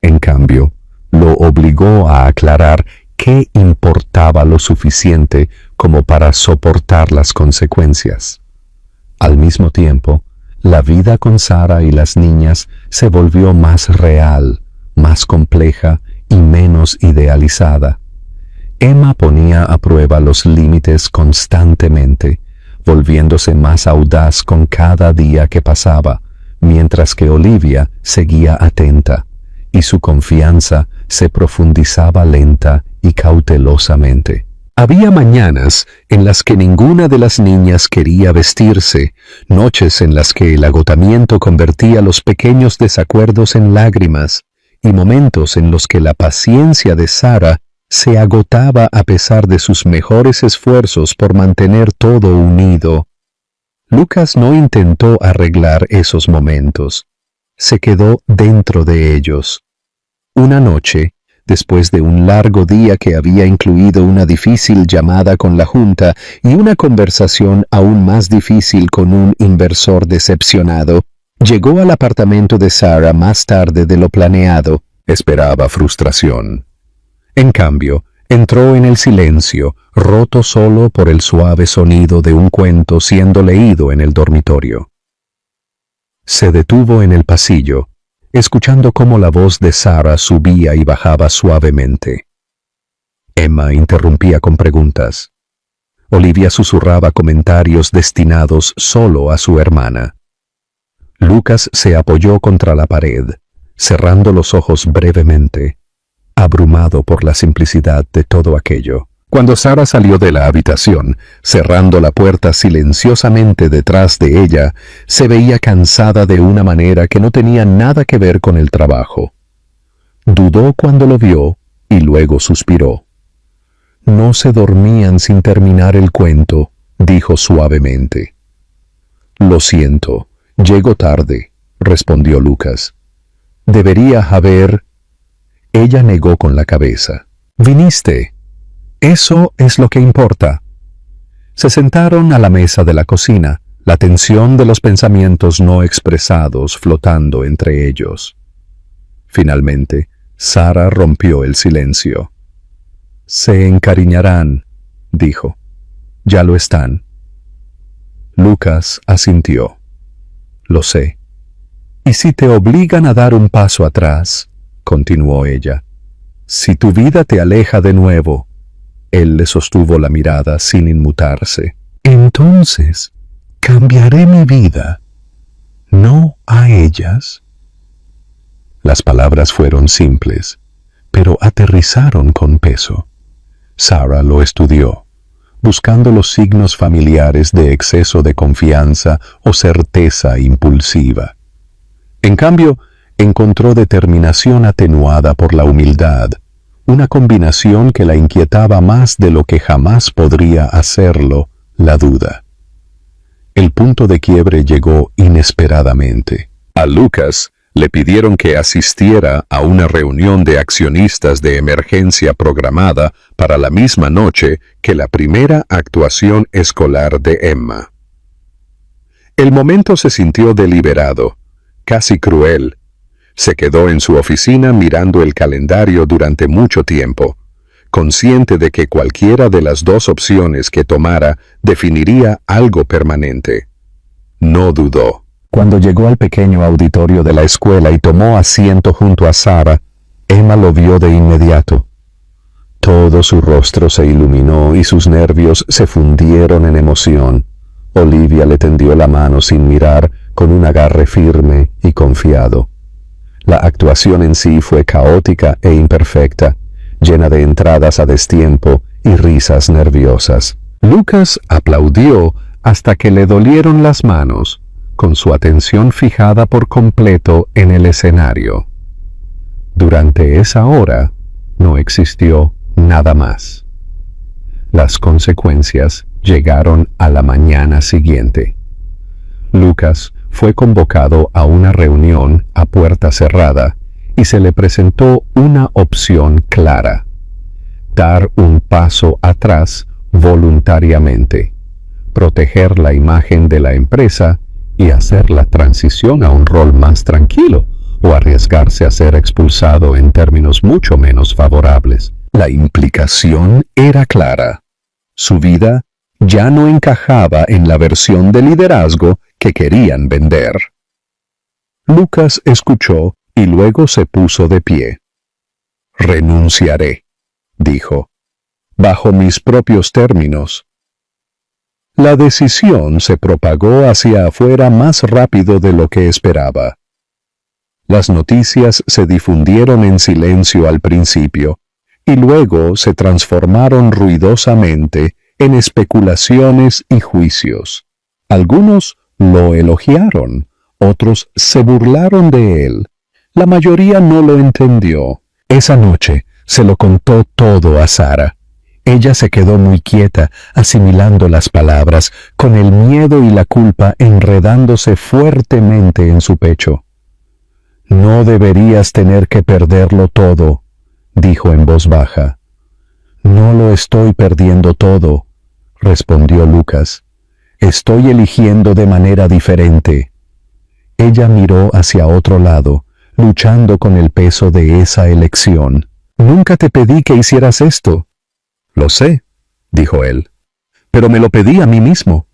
en cambio, lo obligó a aclarar qué importaba lo suficiente como para soportar las consecuencias. Al mismo tiempo, la vida con Sara y las niñas se volvió más real, más compleja y menos idealizada. Emma ponía a prueba los límites constantemente, volviéndose más audaz con cada día que pasaba, mientras que Olivia seguía atenta, y su confianza se profundizaba lenta y cautelosamente. Había mañanas en las que ninguna de las niñas quería vestirse, noches en las que el agotamiento convertía los pequeños desacuerdos en lágrimas, y momentos en los que la paciencia de Sara se agotaba a pesar de sus mejores esfuerzos por mantener todo unido. Lucas no intentó arreglar esos momentos. Se quedó dentro de ellos. Una noche, después de un largo día que había incluido una difícil llamada con la junta y una conversación aún más difícil con un inversor decepcionado, llegó al apartamento de Sara más tarde de lo planeado. Esperaba frustración. En cambio, entró en el silencio, roto solo por el suave sonido de un cuento siendo leído en el dormitorio. Se detuvo en el pasillo, escuchando cómo la voz de Sara subía y bajaba suavemente. Emma interrumpía con preguntas. Olivia susurraba comentarios destinados solo a su hermana. Lucas se apoyó contra la pared, cerrando los ojos brevemente, abrumado por la simplicidad de todo aquello. Cuando Sara salió de la habitación, cerrando la puerta silenciosamente detrás de ella, se veía cansada de una manera que no tenía nada que ver con el trabajo. Dudó cuando lo vio y luego suspiró. No se dormían sin terminar el cuento, dijo suavemente. Lo siento, llego tarde, respondió Lucas. Debería haber... Ella negó con la cabeza. Viniste. Eso es lo que importa. Se sentaron a la mesa de la cocina, la tensión de los pensamientos no expresados flotando entre ellos. Finalmente, Sara rompió el silencio. Se encariñarán, dijo. Ya lo están. Lucas asintió. Lo sé. Y si te obligan a dar un paso atrás, continuó ella, si tu vida te aleja de nuevo, él le sostuvo la mirada sin inmutarse. Entonces, cambiaré mi vida, no a ellas. Las palabras fueron simples, pero aterrizaron con peso. Sara lo estudió, buscando los signos familiares de exceso de confianza o certeza impulsiva. En cambio, encontró determinación atenuada por la humildad, una combinación que la inquietaba más de lo que jamás podría hacerlo, la duda. El punto de quiebre llegó inesperadamente. A Lucas le pidieron que asistiera a una reunión de accionistas de emergencia programada para la misma noche que la primera actuación escolar de Emma. El momento se sintió deliberado, casi cruel. Se quedó en su oficina mirando el calendario durante mucho tiempo, consciente de que cualquiera de las dos opciones que tomara definiría algo permanente. No dudó. Cuando llegó al pequeño auditorio de la escuela y tomó asiento junto a Sara, Emma lo vio de inmediato. Todo su rostro se iluminó y sus nervios se fundieron en emoción. Olivia le tendió la mano sin mirar, con un agarre firme y confiado. La actuación en sí fue caótica e imperfecta, llena de entradas a destiempo y risas nerviosas. Lucas aplaudió hasta que le dolieron las manos, con su atención fijada por completo en el escenario. Durante esa hora no existió nada más. Las consecuencias llegaron a la mañana siguiente. Lucas fue convocado a una reunión a puerta cerrada y se le presentó una opción clara: dar un paso atrás voluntariamente, proteger la imagen de la empresa y hacer la transición a un rol más tranquilo, o arriesgarse a ser expulsado en términos mucho menos favorables. La implicación era clara. Su vida ya no encajaba en la versión de liderazgo que querían vender. Lucas escuchó y luego se puso de pie. «Renunciaré», dijo, «bajo mis propios términos». La decisión se propagó hacia afuera más rápido de lo que esperaba. Las noticias se difundieron en silencio al principio, y luego se transformaron ruidosamente en especulaciones y juicios. Algunos lo elogiaron, otros se burlaron de él. La mayoría no lo entendió. Esa noche se lo contó todo a Sara. Ella se quedó muy quieta, asimilando las palabras, con el miedo y la culpa enredándose fuertemente en su pecho. «No deberías tener que perderlo todo», dijo en voz baja. «No lo estoy perdiendo todo», respondió Lucas. «Estoy eligiendo de manera diferente». Ella miró hacia otro lado, luchando con el peso de esa elección. «Nunca te pedí que hicieras esto». «Lo sé», dijo él, «pero me lo pedí a mí mismo».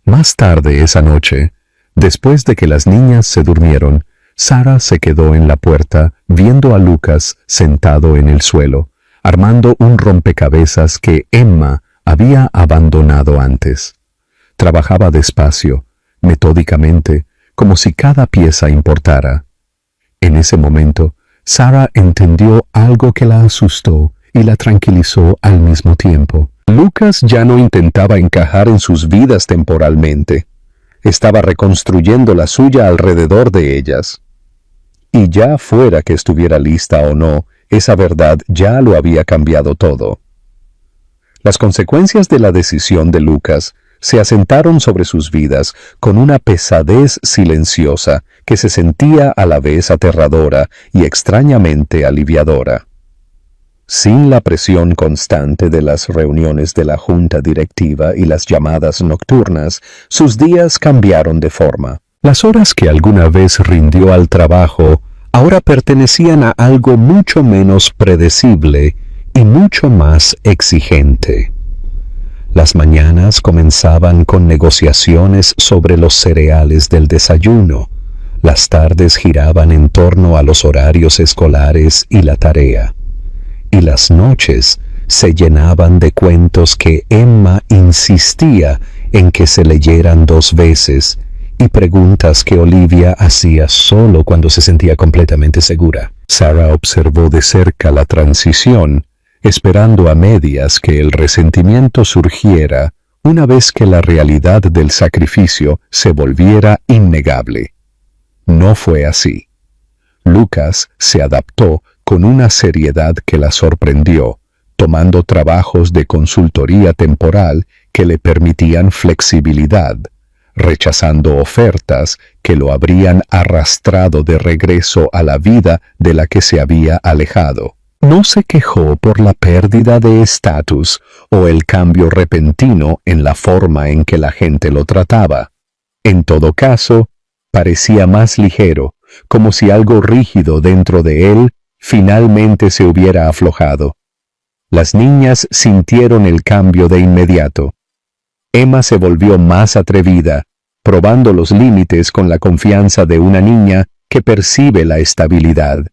Más tarde esa noche, después de que las niñas se durmieron, Sara se quedó en la puerta viendo a Lucas sentado en el suelo, armando un rompecabezas que Emma había abandonado antes. Trabajaba despacio, metódicamente, como si cada pieza importara. En ese momento, Sara entendió algo que la asustó y la tranquilizó al mismo tiempo. Lucas ya no intentaba encajar en sus vidas temporalmente. Estaba reconstruyendo la suya alrededor de ellas. Y ya fuera que estuviera lista o no, esa verdad ya lo había cambiado todo. Las consecuencias de la decisión de Lucas se asentaron sobre sus vidas con una pesadez silenciosa que se sentía a la vez aterradora y extrañamente aliviadora. Sin la presión constante de las reuniones de la junta directiva y las llamadas nocturnas, sus días cambiaron de forma. Las horas que alguna vez rindió al trabajo ahora pertenecían a algo mucho menos predecible y mucho más exigente. Las mañanas comenzaban con negociaciones sobre los cereales del desayuno. Las tardes giraban en torno a los horarios escolares y la tarea. Y las noches se llenaban de cuentos que Emma insistía en que se leyeran 2 veces y preguntas que Olivia hacía solo cuando se sentía completamente segura. Sara observó de cerca la transición, esperando a medias que el resentimiento surgiera una vez que la realidad del sacrificio se volviera innegable. No fue así. Lucas se adaptó con una seriedad que la sorprendió, tomando trabajos de consultoría temporal que le permitían flexibilidad, rechazando ofertas que lo habrían arrastrado de regreso a la vida de la que se había alejado. No se quejó por la pérdida de estatus o el cambio repentino en la forma en que la gente lo trataba. En todo caso, parecía más ligero, como si algo rígido dentro de él finalmente se hubiera aflojado. Las niñas sintieron el cambio de inmediato. Emma se volvió más atrevida, probando los límites con la confianza de una niña que percibe la estabilidad.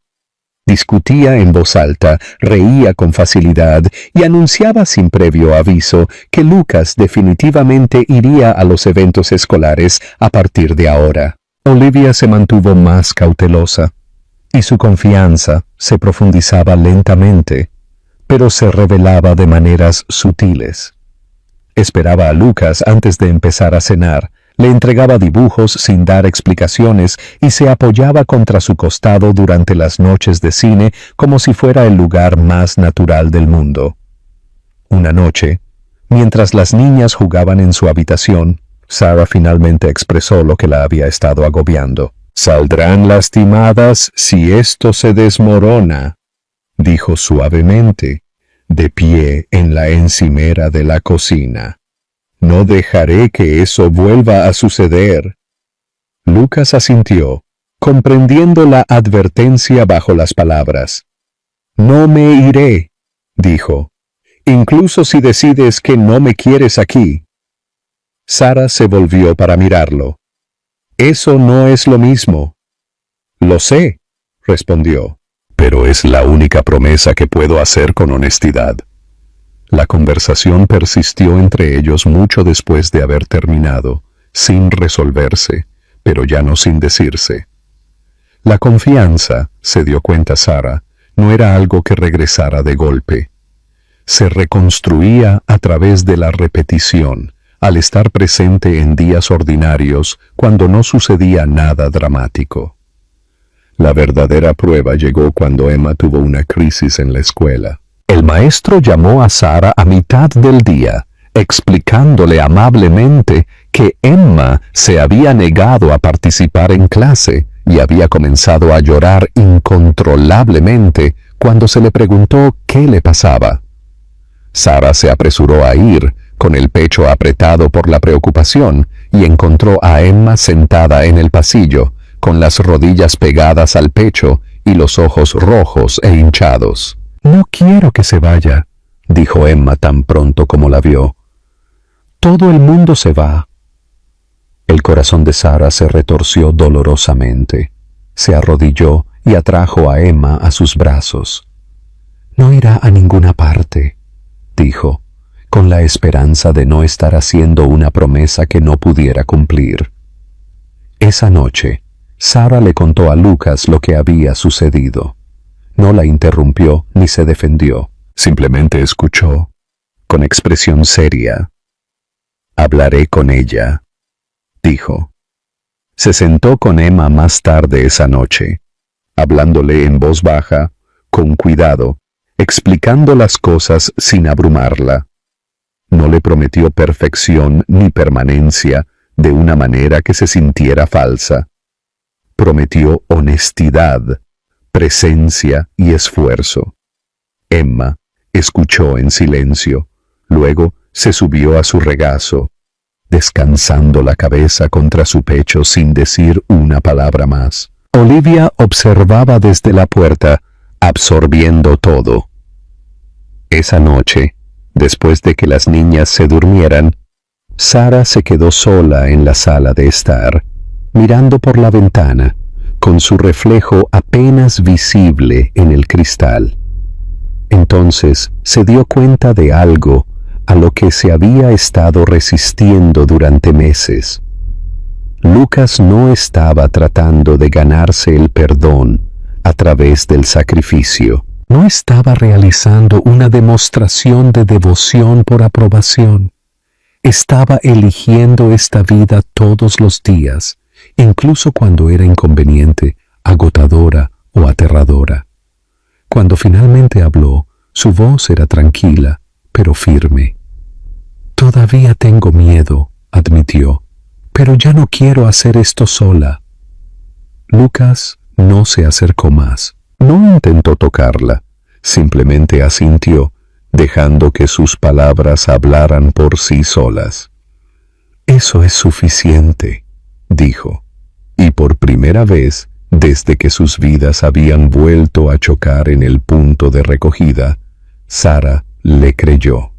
Discutía en voz alta, reía con facilidad y anunciaba sin previo aviso que Lucas definitivamente iría a los eventos escolares a partir de ahora. Olivia se mantuvo más cautelosa, y su confianza se profundizaba lentamente, pero se revelaba de maneras sutiles. Esperaba a Lucas antes de empezar a cenar, le entregaba dibujos sin dar explicaciones y se apoyaba contra su costado durante las noches de cine como si fuera el lugar más natural del mundo. Una noche, mientras las niñas jugaban en su habitación, Sara finalmente expresó lo que la había estado agobiando. «Saldrán lastimadas si esto se desmorona», dijo suavemente, de pie en la encimera de la cocina. «No dejaré que eso vuelva a suceder». Lucas asintió, comprendiendo la advertencia bajo las palabras. «No me iré», dijo, «incluso si decides que no me quieres aquí». Sara se volvió para mirarlo. «Eso no es lo mismo». «Lo sé», respondió, «pero es la única promesa que puedo hacer con honestidad». La conversación persistió entre ellos mucho después de haber terminado, sin resolverse, pero ya no sin decirse. La confianza, se dio cuenta Sara, no era algo que regresara de golpe. Se reconstruía a través de la repetición, al estar presente en días ordinarios cuando no sucedía nada dramático. La verdadera prueba llegó cuando Emma tuvo una crisis en la escuela. El maestro llamó a Sara a mitad del día, explicándole amablemente que Emma se había negado a participar en clase y había comenzado a llorar incontrolablemente cuando se le preguntó qué le pasaba. Sara se apresuró a ir, con el pecho apretado por la preocupación, y encontró a Emma sentada en el pasillo, con las rodillas pegadas al pecho y los ojos rojos e hinchados. «No quiero que se vaya», dijo Emma tan pronto como la vio. «Todo el mundo se va». El corazón de Sara se retorció dolorosamente. Se arrodilló y atrajo a Emma a sus brazos. «No irá a ninguna parte», dijo, con la esperanza de no estar haciendo una promesa que no pudiera cumplir. Esa noche, Sara le contó a Lucas lo que había sucedido. No la interrumpió ni se defendió, simplemente escuchó, con expresión seria. «Hablaré con ella», dijo. Se sentó con Emma más tarde esa noche, hablándole en voz baja, con cuidado, explicando las cosas sin abrumarla. No le prometió perfección ni permanencia de una manera que se sintiera falsa. Prometió honestidad, presencia y esfuerzo. Emma escuchó en silencio, luego se subió a su regazo, descansando la cabeza contra su pecho sin decir una palabra más. Olivia observaba desde la puerta, absorbiendo todo. Esa noche, después de que las niñas se durmieran, Sara se quedó sola en la sala de estar, mirando por la ventana, con su reflejo apenas visible en el cristal. Entonces se dio cuenta de algo a lo que se había estado resistiendo durante meses. Lucas no estaba tratando de ganarse el perdón a través del sacrificio. No estaba realizando una demostración de devoción por aprobación. Estaba eligiendo esta vida todos los días, incluso cuando era inconveniente, agotadora o aterradora. Cuando finalmente habló, su voz era tranquila, pero firme. «Todavía tengo miedo», admitió, «pero ya no quiero hacer esto sola». Lucas no se acercó más. No intentó tocarla, simplemente asintió, dejando que sus palabras hablaran por sí solas. «Eso es suficiente», dijo, y por primera vez, desde que sus vidas habían vuelto a chocar en el punto de recogida, Sara le creyó.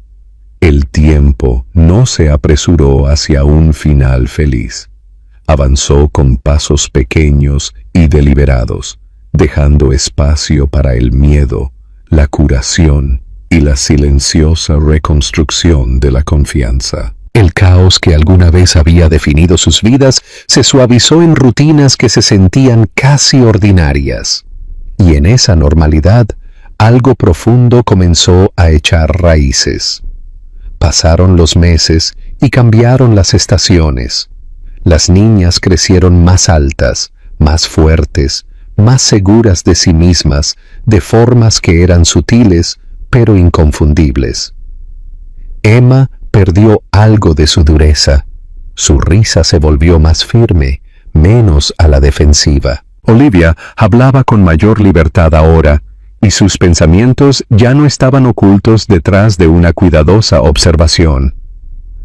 El tiempo no se apresuró hacia un final feliz. Avanzó con pasos pequeños y deliberados, dejando espacio para el miedo, la curación y la silenciosa reconstrucción de la confianza. El caos que alguna vez había definido sus vidas se suavizó en rutinas que se sentían casi ordinarias. Y en esa normalidad, algo profundo comenzó a echar raíces. Pasaron los meses y cambiaron las estaciones. Las niñas crecieron más altas, más fuertes, más seguras de sí mismas, de formas que eran sutiles, pero inconfundibles. Emma perdió algo de su dureza. Su risa se volvió más firme, menos a la defensiva. Olivia hablaba con mayor libertad ahora, y sus pensamientos ya no estaban ocultos detrás de una cuidadosa observación.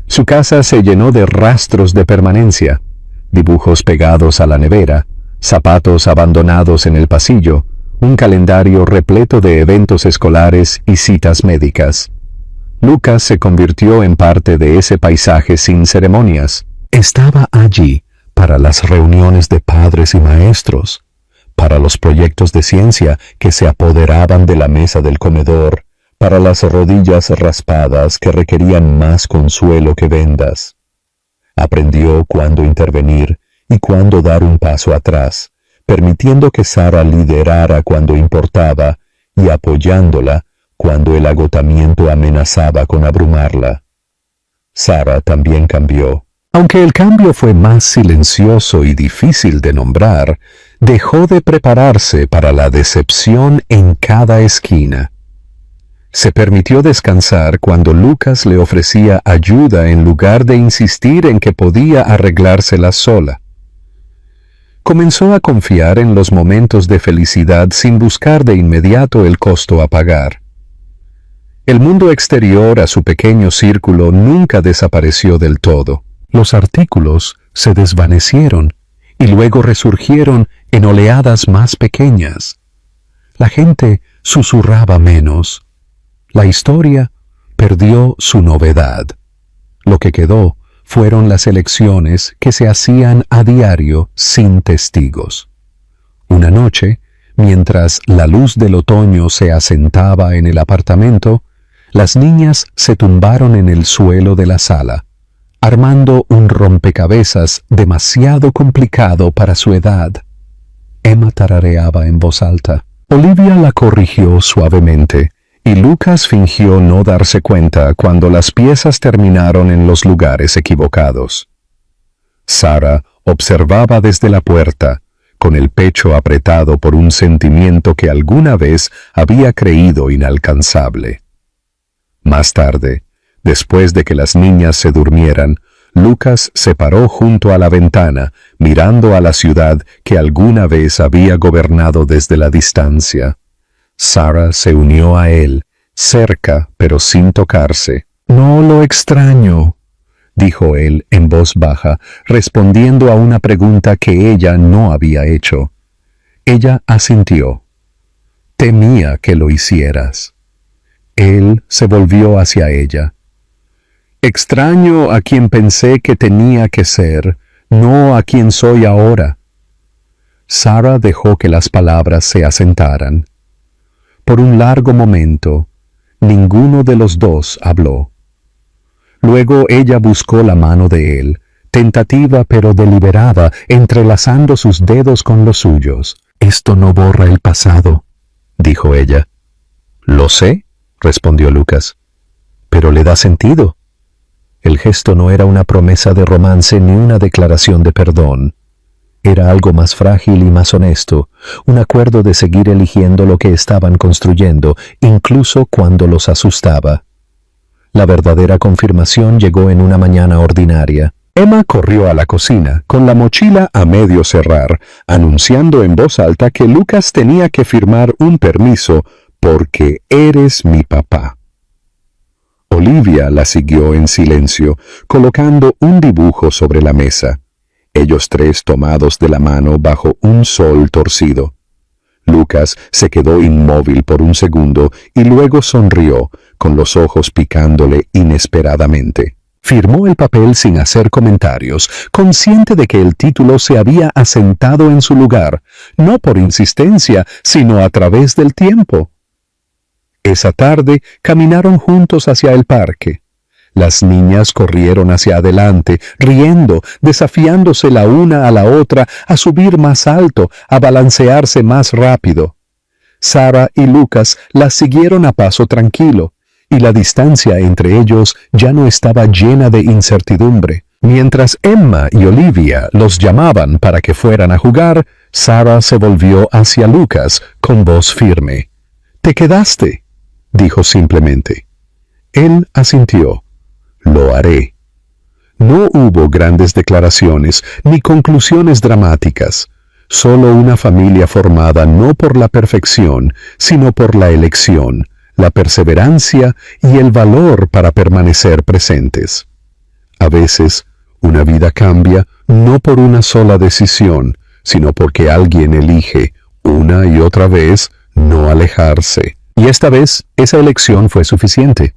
Su casa se llenó de rastros de permanencia, dibujos pegados a la nevera, zapatos abandonados en el pasillo, un calendario repleto de eventos escolares y citas médicas. Lucas se convirtió en parte de ese paisaje sin ceremonias. Estaba allí para las reuniones de padres y maestros, para los proyectos de ciencia que se apoderaban de la mesa del comedor, para las rodillas raspadas que requerían más consuelo que vendas. Aprendió cuándo intervenir y cuándo dar un paso atrás, permitiendo que Sara liderara cuando importaba y apoyándola cuando el agotamiento amenazaba con abrumarla. Sara también cambió. Aunque el cambio fue más silencioso y difícil de nombrar, dejó de prepararse para la decepción en cada esquina. Se permitió descansar cuando Lucas le ofrecía ayuda en lugar de insistir en que podía arreglársela sola. Comenzó a confiar en los momentos de felicidad sin buscar de inmediato el costo a pagar. El mundo exterior a su pequeño círculo nunca desapareció del todo. Los artículos se desvanecieron y luego resurgieron en oleadas más pequeñas. La gente susurraba menos. La historia perdió su novedad. Lo que quedó fueron las elecciones que se hacían a diario sin testigos. Una noche, mientras la luz del otoño se asentaba en el apartamento, las niñas se tumbaron en el suelo de la sala, armando un rompecabezas demasiado complicado para su edad. Emma tarareaba en voz alta. Olivia la corrigió suavemente, y Lucas fingió no darse cuenta cuando las piezas terminaron en los lugares equivocados. Sara observaba desde la puerta, con el pecho apretado por un sentimiento que alguna vez había creído inalcanzable. Más tarde, después de que las niñas se durmieran, Lucas se paró junto a la ventana, mirando a la ciudad que alguna vez había gobernado desde la distancia. Sara se unió a él, cerca pero sin tocarse. «No lo extraño», dijo él en voz baja, respondiendo a una pregunta que ella no había hecho. Ella asintió. «Temía que lo hicieras». Él se volvió hacia ella. «Extraño a quien pensé que tenía que ser, no a quien soy ahora». Sara dejó que las palabras se asentaran. Por un largo momento, ninguno de los dos habló. Luego ella buscó la mano de él, tentativa pero deliberada, entrelazando sus dedos con los suyos. «Esto no borra el pasado», dijo ella. «Lo sé», respondió Lucas, «pero le da sentido». El gesto no era una promesa de romance ni una declaración de perdón. Era algo más frágil y más honesto, un acuerdo de seguir eligiendo lo que estaban construyendo, incluso cuando los asustaba. La verdadera confirmación llegó en una mañana ordinaria. Emma corrió a la cocina, con la mochila a medio cerrar, anunciando en voz alta que Lucas tenía que firmar un permiso porque eres mi papá. Olivia la siguió en silencio, colocando un dibujo sobre la mesa. Ellos tres tomados de la mano bajo un sol torcido. Lucas se quedó inmóvil por un segundo y luego sonrió, con los ojos picándole inesperadamente. Firmó el papel sin hacer comentarios, consciente de que el título se había asentado en su lugar, no por insistencia, sino a través del tiempo. Esa tarde caminaron juntos hacia el parque. Las niñas corrieron hacia adelante, riendo, desafiándose la una a la otra a subir más alto, a balancearse más rápido. Sara y Lucas las siguieron a paso tranquilo, y la distancia entre ellos ya no estaba llena de incertidumbre. Mientras Emma y Olivia los llamaban para que fueran a jugar, Sara se volvió hacia Lucas con voz firme. «¿Te quedaste?», dijo simplemente. Él asintió. «Lo haré». No hubo grandes declaraciones ni conclusiones dramáticas, solo una familia formada no por la perfección, sino por la elección, la perseverancia y el valor para permanecer presentes. A veces, una vida cambia no por una sola decisión, sino porque alguien elige una y otra vez no alejarse. Y esta vez, esa elección fue suficiente.